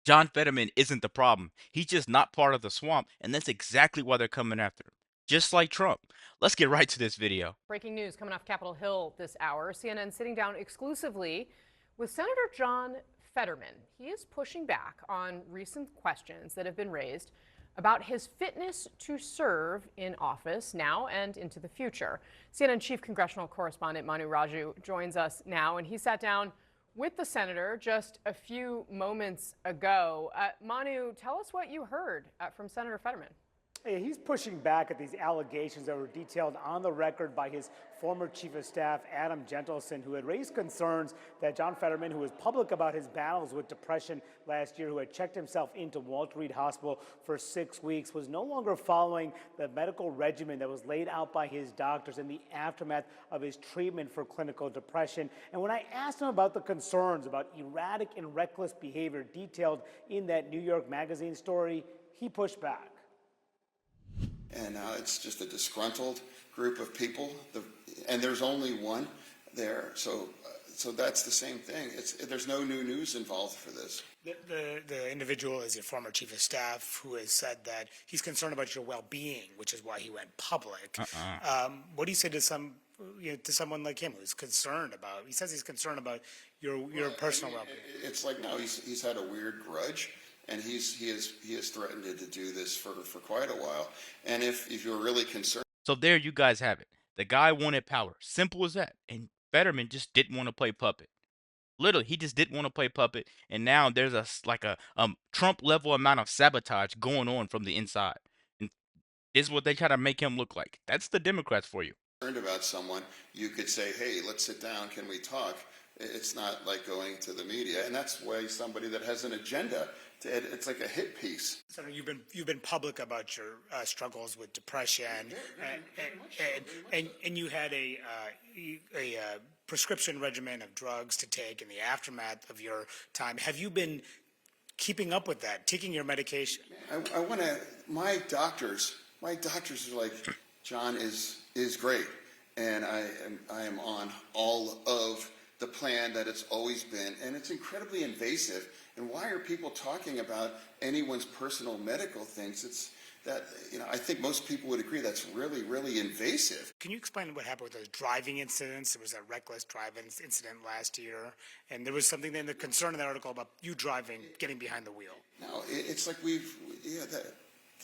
John Fetterman isn't the problem. He's just not part of the swamp, and that's exactly why they're coming after him. Just like Trump. Let's get right to this video. Breaking news coming off Capitol Hill this hour. CNN sitting down exclusively with Senator John Fetterman. He is pushing back on recent questions that have been raised about his fitness to serve in office now and into the future. CNN chief congressional correspondent Manu Raju joins us now, and he sat down with the senator just a few moments ago. Manu, tell us what you heard from Senator Fetterman. Hey, he's pushing back at these allegations that were detailed on the record by his former chief of staff, Adam Gentleson, who had raised concerns that John Fetterman, who was public about his battles with depression last year, who had checked himself into Walter Reed Hospital for 6 weeks, was no longer following the medical regimen that was laid out by his doctors in the aftermath of his treatment for clinical depression. And when I asked him about the concerns about erratic and reckless behavior detailed in that New York Magazine story, he pushed back. And now it's just a disgruntled group of people, and there's only one there. So that's the same thing. There's no new news involved for this. The individual is your former chief of staff who has said that he's concerned about your well-being, which is why he went public. What do you say to to someone like him who's concerned about? He says he's concerned about your personal well-being. It's like no, he's had a weird grudge. And he has threatened to do this for quite a while. And if you're really concerned. So there you guys have it. The guy wanted power. Simple as that. And Fetterman just didn't want to play puppet. Literally, he just didn't want to play puppet. And now there's like a Trump level amount of sabotage going on from the inside. And this is what they try to make him look like. That's the Democrats for you. About someone, you could say, hey, let's sit down, can we talk? It's not like going to the media, and that's why somebody that has an agenda, it's like a hit piece. So you've been public about your struggles with depression, and you had a prescription regimen of drugs to take in the aftermath of your time. Have you been keeping up with that, taking your medication? I want to. My doctors are like, John is great, and I am on all of the plan that it's always been, and it's incredibly invasive. And why are people talking about anyone's personal medical things? It's that, I think most people would agree that's really, really invasive. Can you explain what happened with those driving incidents? There was a reckless driving incident last year, and there was something in the concern in that article about you driving, getting behind the wheel. No, it's like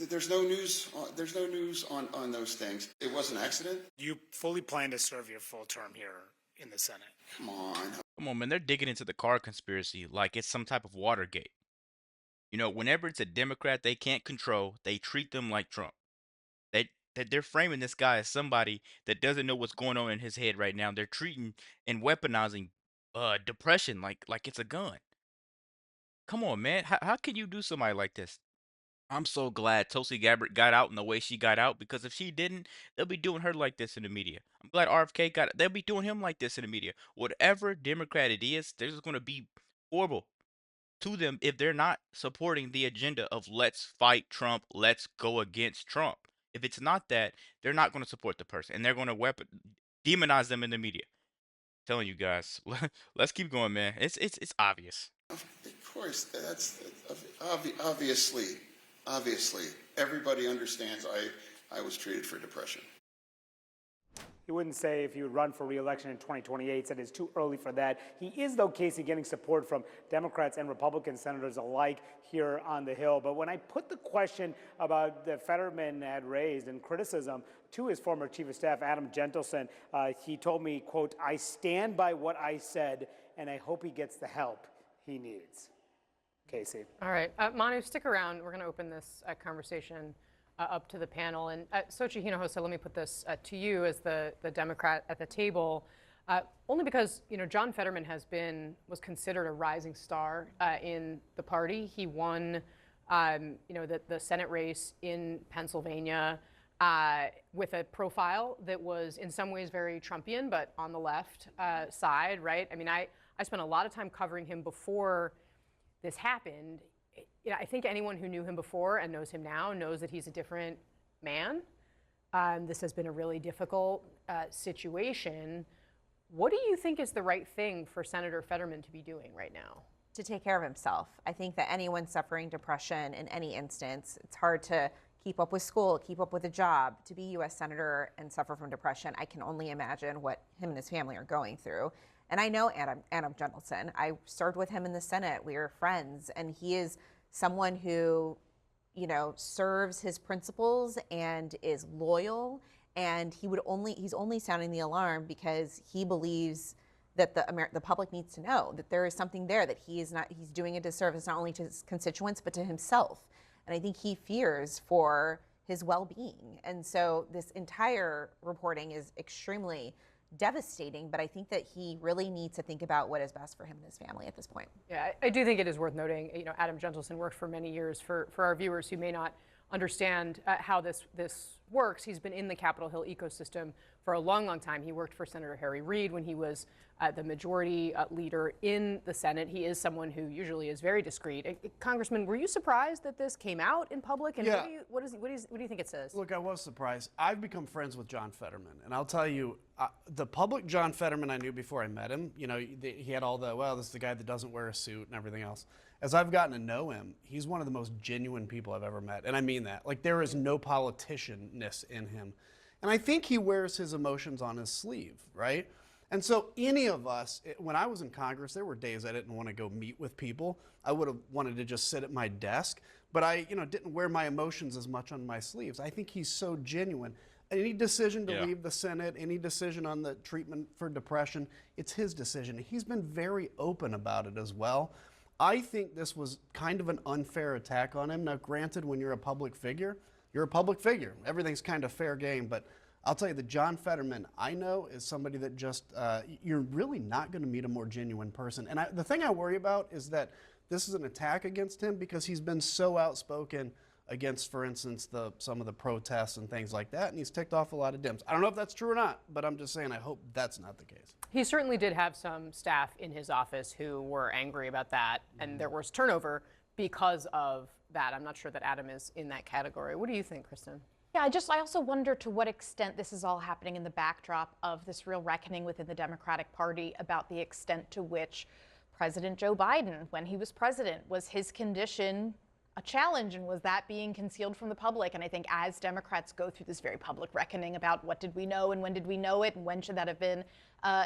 there's no news. There's no news on those things. It was an accident. You fully plan to serve your full term here in the Senate. Come on, man. They're digging into the car conspiracy like it's some type of Watergate. Whenever it's a Democrat they can't control, they treat them like Trump. They're framing this guy as somebody that doesn't know what's going on in his head right now. They're treating and weaponizing depression like it's a gun. Come on, man. How can you do somebody like this? I'm so glad Tulsi Gabbard got out in the way she got out, because if she didn't, they'll be doing her like this in the media. I'm glad RFK got it. They'll be doing him like this in the media. Whatever Democrat it is, they're just going to be horrible to them if they're not supporting the agenda of let's fight Trump, let's go against Trump. If it's not that, they're not going to support the person, and they're going to demonize them in the media. I'm telling you guys, let's keep going, man. It's obvious. Of course, that's obviously everybody understands. I was treated for depression. He wouldn't say if he would run for re-election in 2028, said it's too early for that. He is, though, Casey, getting support from Democrats and Republican senators alike here on the Hill. But when I put the question about that Fetterman had raised and criticism to his former chief of staff, Adam Gentleson, he told me, quote, I stand by what I said, and I hope he gets the help he needs. Casey. All right. Manu, stick around. We're going to open this conversation up to the panel. And Sochi Hinojosa, let me put this to you as the Democrat at the table, only because, John Fetterman was considered a rising star in the party. He won, the Senate race in Pennsylvania with a profile that was in some ways very Trumpian, but on the left side, right? I mean, I spent a lot of time covering him before this happened. I think anyone who knew him before and knows him now knows that he's a different man. This has been a really difficult situation. What do you think is the right thing for Senator Fetterman to be doing right now? to take care of himself. I think that anyone suffering depression in any instance, it's hard to keep up with school, keep up with a job, to be U.S. Senator and suffer from depression. I can only imagine what him and his family are going through. And I know Adam Gentleson. I served with him in the Senate. We were friends. And he is someone who, serves his principles and is loyal. And he's only sounding the alarm because he believes that the public needs to know that there is something there, that he's doing a disservice not only to his constituents but to himself. And I think he fears for his well-being. And so this entire reporting is extremely devastating, but I think that he really needs to think about what is best for him and his family at this point. Yeah, I do think it is worth noting, Adam Gentleson worked for many years. For our viewers who may not understand how this works, he's been in the Capitol Hill ecosystem for a long, long time. He worked for Senator Harry Reid when he was the majority leader in the Senate. He is someone who usually is very discreet. Congressman, were you surprised that this came out in public? And Yeah. what do you think it says? Look, I was surprised. I've become friends with John Fetterman, and I'll tell you, the public John Fetterman I knew before I met him. He had all this is the guy that doesn't wear a suit and everything else. As I've gotten to know him, he's one of the most genuine people I've ever met, and I mean that. Like, there is no politicianness in him, and I think he wears his emotions on his sleeve, right? And so any of us, when I was in Congress, there were days I didn't want to go meet with people. I would have wanted to just sit at my desk, but I didn't wear my emotions as much on my sleeves. I think he's so genuine. Any decision to leave the Senate, any decision on the treatment for depression, it's his decision. He's been very open about it as well. I think this was kind of an unfair attack on him. Now, granted, when you're a public figure, you're a public figure. Everything's kind of fair game, but I'll tell you, the John Fetterman I know is somebody that just, you're really not going to meet a more genuine person. And the thing I worry about is that this is an attack against him because he's been so outspoken against, for instance, some of the protests and things like that, and he's ticked off a lot of Dems. I don't know if that's true or not, but I'm just saying I hope that's not the case. He certainly did have some staff in his office who were angry about that, and there was turnover because of that. I'm not sure that Adam is in that category. What do you think, Kristen? Yeah, I also wonder to what extent this is all happening in the backdrop of this real reckoning within the Democratic Party about the extent to which President Joe Biden, when he was president, was his condition a challenge, and was that being concealed from the public? And I think as Democrats go through this very public reckoning about what did we know and when did we know it and when should that have been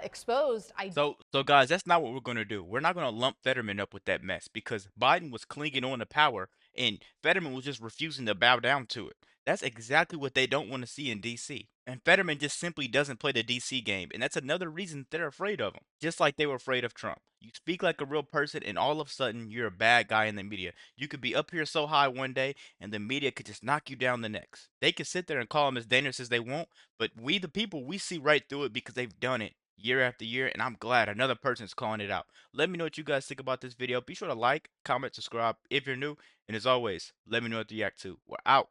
exposed, So guys, that's not what we're gonna do. We're not gonna lump Fetterman up with that mess because Biden was clinging on to power and Fetterman was just refusing to bow down to it. That's exactly what they don't want to see in DC. And Fetterman just simply doesn't play the DC game, and that's another reason they're afraid of him. Just like they were afraid of Trump. You speak like a real person, and all of a sudden you're a bad guy in the media. You could be up here so high one day, and the media could just knock you down the next. They could sit there and call him as dangerous as they want, but we, the people, we see right through it because they've done it year after year, and I'm glad another person's calling it out. Let me know what you guys think about this video. Be sure to like, comment, subscribe if you're new, and as always, let me know what to react to. We're out.